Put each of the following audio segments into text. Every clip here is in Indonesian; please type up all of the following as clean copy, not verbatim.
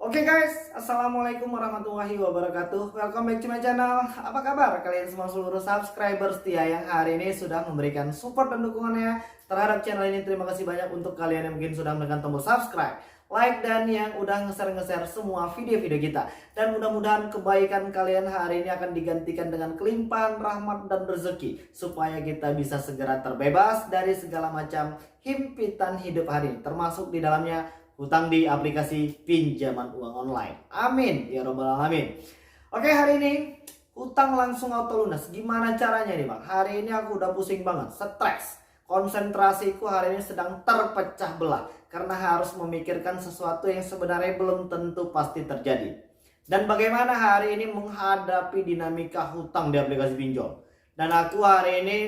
Oke guys, assalamualaikum warahmatullahi wabarakatuh. Welcome back to my channel. Apa kabar kalian semua seluruh subscriber setia yang hari ini sudah memberikan support dan dukungannya terhadap channel ini. Terima kasih banyak untuk kalian yang mungkin sudah menekan tombol subscribe, like, dan yang udah nge-share semua video-video kita. Dan mudah-mudahan kebaikan kalian hari ini akan digantikan dengan kelimpahan rahmat dan rezeki, supaya kita bisa segera terbebas dari segala macam himpitan hidup hari ini, termasuk di dalamnya hutang di aplikasi pinjaman uang online. Amin ya robbal alamin. Oke, hari ini hutang langsung auto lunas. Gimana caranya nih bang? Hari ini aku udah pusing banget, stres. Konsentrasiku hari ini sedang terpecah belah karena harus memikirkan sesuatu yang sebenarnya belum tentu pasti terjadi. Dan bagaimana hari ini menghadapi dinamika hutang di aplikasi pinjol. Dan aku hari ini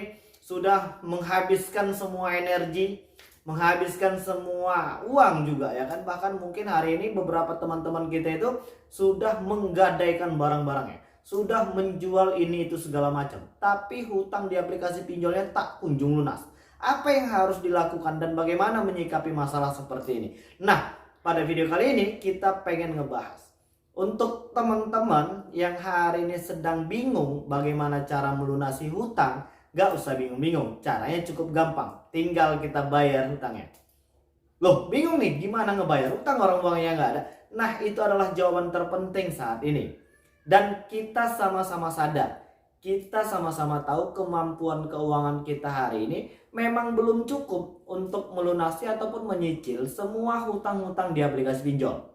sudah menghabiskan semua energi, menghabiskan semua uang juga ya kan. Bahkan mungkin hari ini beberapa teman-teman kita itu sudah menggadaikan barang-barangnya, sudah menjual ini itu segala macam, tapi hutang di aplikasi pinjolnya tak kunjung lunas. Apa yang harus dilakukan dan bagaimana menyikapi masalah seperti ini? Nah, pada video kali ini kita pengen ngebahas untuk teman-teman yang hari ini sedang bingung bagaimana cara melunasi hutang. Gak usah bingung-bingung, caranya cukup gampang. Tinggal kita bayar hutangnya. Loh, bingung nih gimana ngebayar hutang, orang uangnya nggak ada. Nah, itu adalah jawaban terpenting saat ini. Dan kita sama-sama sadar, kita sama-sama tahu kemampuan keuangan kita hari ini memang belum cukup untuk melunasi ataupun menyicil semua hutang-hutang di aplikasi pinjol.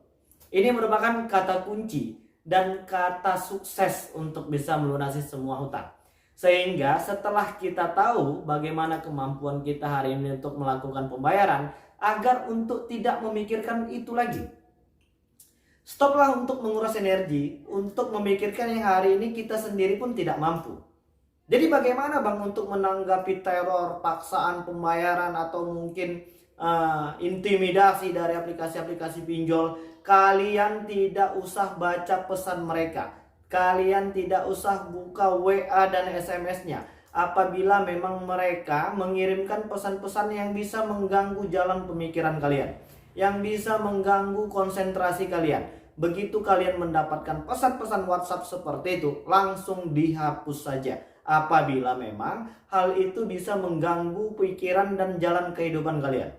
Ini merupakan kata kunci dan kata sukses untuk bisa melunasi semua hutang. Sehingga setelah kita tahu bagaimana kemampuan kita hari ini untuk melakukan pembayaran, agar untuk tidak memikirkan itu lagi. Stoplah untuk menguras energi untuk memikirkan yang hari ini kita sendiri pun tidak mampu. Jadi bagaimana bang untuk menanggapi teror, paksaan pembayaran atau mungkin intimidasi dari aplikasi-aplikasi pinjol? Kalian tidak usah baca pesan mereka. Kalian tidak usah buka WA dan SMS-nya apabila memang mereka mengirimkan pesan-pesan yang bisa mengganggu jalan pemikiran kalian, yang bisa mengganggu konsentrasi kalian. Begitu kalian mendapatkan pesan-pesan WhatsApp seperti itu, langsung dihapus saja. Apabila memang hal itu bisa mengganggu pikiran dan jalan kehidupan kalian.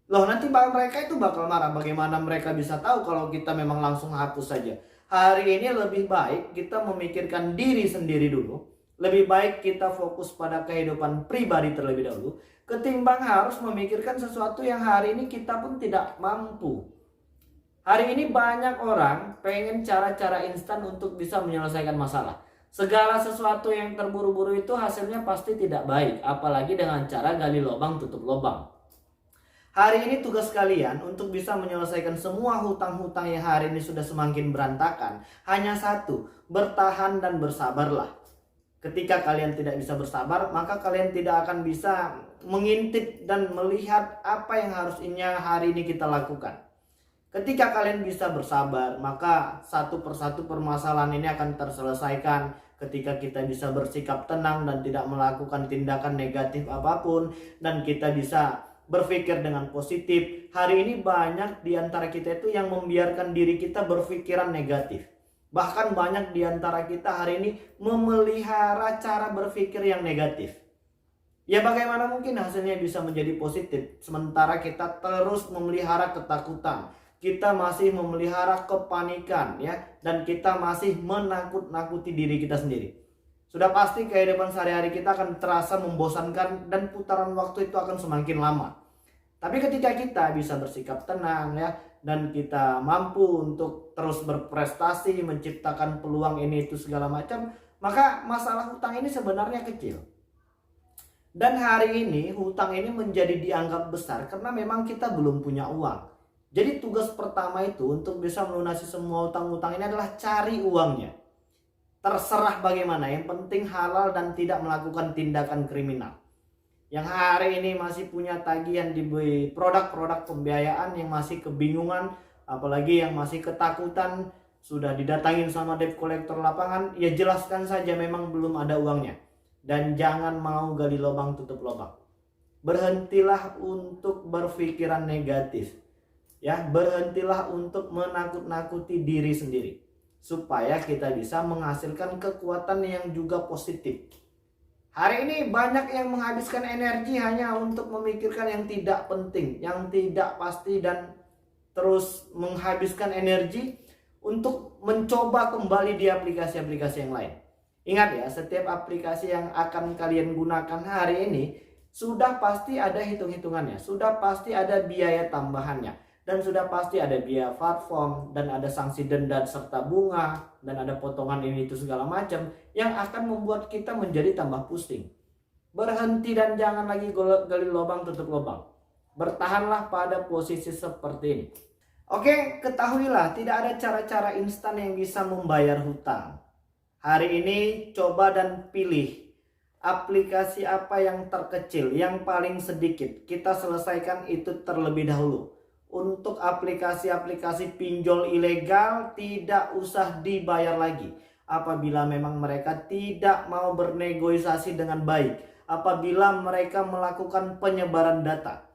Loh, nanti mereka itu bakal marah. Bagaimana mereka bisa tahu kalau kita memang langsung hapus saja? Hari ini lebih baik kita memikirkan diri sendiri dulu. Lebih baik kita fokus pada kehidupan pribadi terlebih dahulu, ketimbang harus memikirkan sesuatu yang hari ini kita pun tidak mampu. Hari ini banyak orang pengen cara-cara instan untuk bisa menyelesaikan masalah. Segala sesuatu yang terburu-buru itu hasilnya pasti tidak baik, apalagi dengan cara gali lubang tutup lubang. Hari ini tugas kalian untuk bisa menyelesaikan semua hutang-hutang yang hari ini sudah semakin berantakan hanya satu, bertahan dan bersabarlah. Ketika kalian tidak bisa bersabar, maka kalian tidak akan bisa mengintip dan melihat apa yang harusnya hari ini kita lakukan. Ketika kalian bisa bersabar, maka satu persatu permasalahan ini akan terselesaikan. Ketika kita bisa bersikap tenang dan tidak melakukan tindakan negatif apapun, dan kita bisa berpikir dengan positif. Hari ini banyak di antara kita itu yang membiarkan diri kita berpikiran negatif. Bahkan banyak di antara kita hari ini memelihara cara berpikir yang negatif. Ya bagaimana mungkin hasilnya bisa menjadi positif sementara kita terus memelihara ketakutan, kita masih memelihara kepanikan ya, dan kita masih menakut-nakuti diri kita sendiri. Sudah pasti kehidupan sehari-hari kita akan terasa membosankan dan putaran waktu itu akan semakin lama. Tapi ketika kita bisa bersikap tenang ya, dan kita mampu untuk terus berprestasi, menciptakan peluang ini itu segala macam, maka masalah hutang ini sebenarnya kecil. Dan hari ini hutang ini menjadi dianggap besar karena memang kita belum punya uang. Jadi tugas pertama itu untuk bisa melunasi semua hutang-hutang ini adalah cari uangnya. Terserah bagaimana, yang penting halal dan tidak melakukan tindakan kriminal. Yang hari ini masih punya tagihan di produk-produk pembiayaan, yang masih kebingungan, apalagi yang masih ketakutan, sudah didatangin sama debt collector lapangan, ya jelaskan saja memang belum ada uangnya. Dan jangan mau gali lubang tutup lubang. Berhentilah untuk berpikiran negatif. Ya, berhentilah untuk menakut-nakuti diri sendiri supaya kita bisa menghasilkan kekuatan yang juga positif. Hari ini banyak yang menghabiskan energi hanya untuk memikirkan yang tidak penting, yang tidak pasti, dan terus menghabiskan energi untuk mencoba kembali di aplikasi-aplikasi yang lain. Ingat ya, setiap aplikasi yang akan kalian gunakan hari ini sudah pasti ada hitung-hitungannya, sudah pasti ada biaya tambahannya, dan sudah pasti ada biaya platform, dan ada sanksi denda serta bunga, dan ada potongan ini itu segala macam yang akan membuat kita menjadi tambah pusing. Berhenti dan jangan lagi gali lubang tutup lubang. Bertahanlah pada posisi seperti ini. Oke, ketahuilah tidak ada cara-cara instan yang bisa membayar hutang. Hari ini coba dan pilih aplikasi apa yang terkecil, yang paling sedikit. Kita selesaikan itu terlebih dahulu. Untuk aplikasi-aplikasi pinjol ilegal tidak usah dibayar lagi. Apabila memang mereka tidak mau bernegosiasi dengan baik. Apabila mereka melakukan penyebaran data.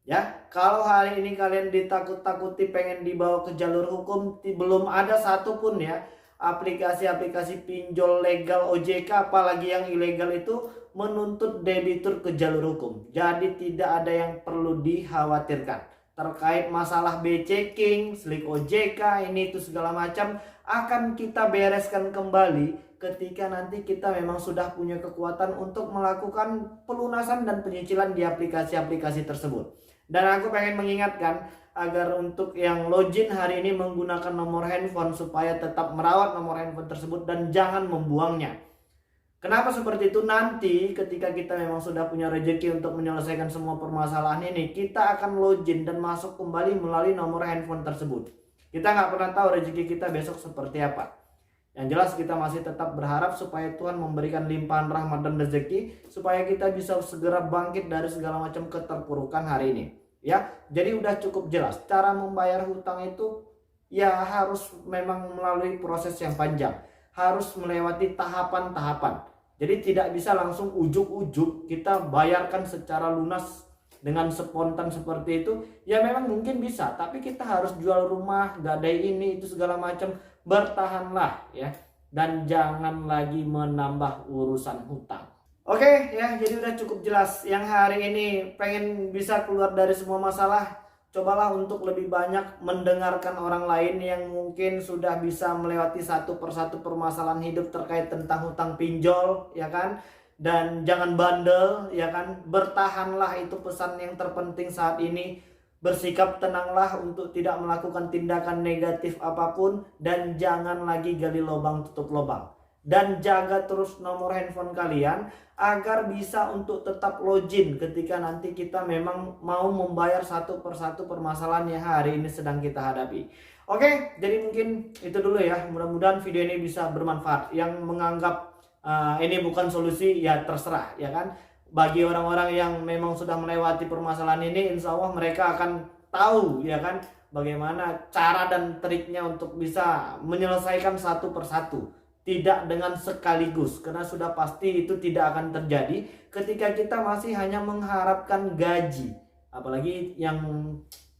Ya, kalau hari ini kalian ditakut-takuti pengen dibawa ke jalur hukum, belum ada satupun ya aplikasi-aplikasi pinjol legal OJK apalagi yang ilegal itu menuntut debitur ke jalur hukum. Jadi tidak ada yang perlu dikhawatirkan terkait masalah B-checking, slik OJK, ini itu segala macam akan kita bereskan kembali ketika nanti kita memang sudah punya kekuatan untuk melakukan pelunasan dan penyicilan di aplikasi-aplikasi tersebut. Dan aku pengen mengingatkan agar untuk yang login hari ini menggunakan nomor handphone supaya tetap merawat nomor handphone tersebut dan jangan membuangnya. Kenapa seperti itu? Nanti ketika kita memang sudah punya rezeki untuk menyelesaikan semua permasalahan ini, kita akan login dan masuk kembali melalui nomor handphone tersebut. Kita nggak pernah tahu rezeki kita besok seperti apa. Yang jelas kita masih tetap berharap supaya Tuhan memberikan limpahan rahmat dan rezeki supaya kita bisa segera bangkit dari segala macam keterpurukan hari ini. Ya, jadi udah cukup jelas cara membayar hutang itu ya harus memang melalui proses yang panjang, harus melewati tahapan-tahapan. Jadi tidak bisa langsung ujuk-ujuk kita bayarkan secara lunas dengan spontan seperti itu. Ya memang mungkin bisa, tapi kita harus jual rumah, gadai ini itu segala macam. Bertahanlah ya, dan jangan lagi menambah urusan hutang. Oke ya, jadi udah cukup jelas. Yang hari ini pengen bisa keluar dari semua masalah, cobalah untuk lebih banyak mendengarkan orang lain yang mungkin sudah bisa melewati satu persatu permasalahan hidup terkait tentang hutang pinjol, ya kan? Dan jangan bandel, ya kan? Bertahanlah, itu pesan yang terpenting saat ini. Bersikap tenanglah untuk tidak melakukan tindakan negatif apapun, dan jangan lagi gali lubang tutup lubang. Dan jaga terus nomor handphone kalian agar bisa untuk tetap login ketika nanti kita memang mau membayar satu persatu permasalahan yang hari ini sedang kita hadapi. Oke, jadi mungkin itu dulu ya. Mudah-mudahan video ini bisa bermanfaat. Yang menganggap ini bukan solusi ya terserah, ya kan. Bagi orang-orang yang memang sudah melewati permasalahan ini, insya Allah mereka akan tahu, ya kan, bagaimana cara dan triknya untuk bisa menyelesaikan satu persatu. Tidak dengan sekaligus, karena sudah pasti itu tidak akan terjadi ketika kita masih hanya mengharapkan gaji. Apalagi yang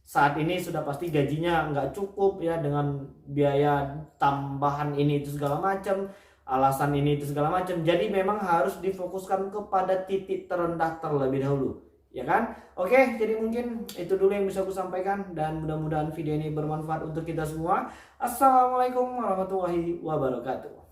saat ini sudah pasti gajinya nggak cukup ya, dengan biaya tambahan ini itu segala macam, alasan ini itu segala macam. Jadi memang harus difokuskan kepada titik terendah terlebih dahulu, ya kan? Oke, jadi mungkin itu dulu yang bisa aku sampaikan, dan mudah-mudahan video ini bermanfaat untuk kita semua. Assalamualaikum warahmatullahi wabarakatuh.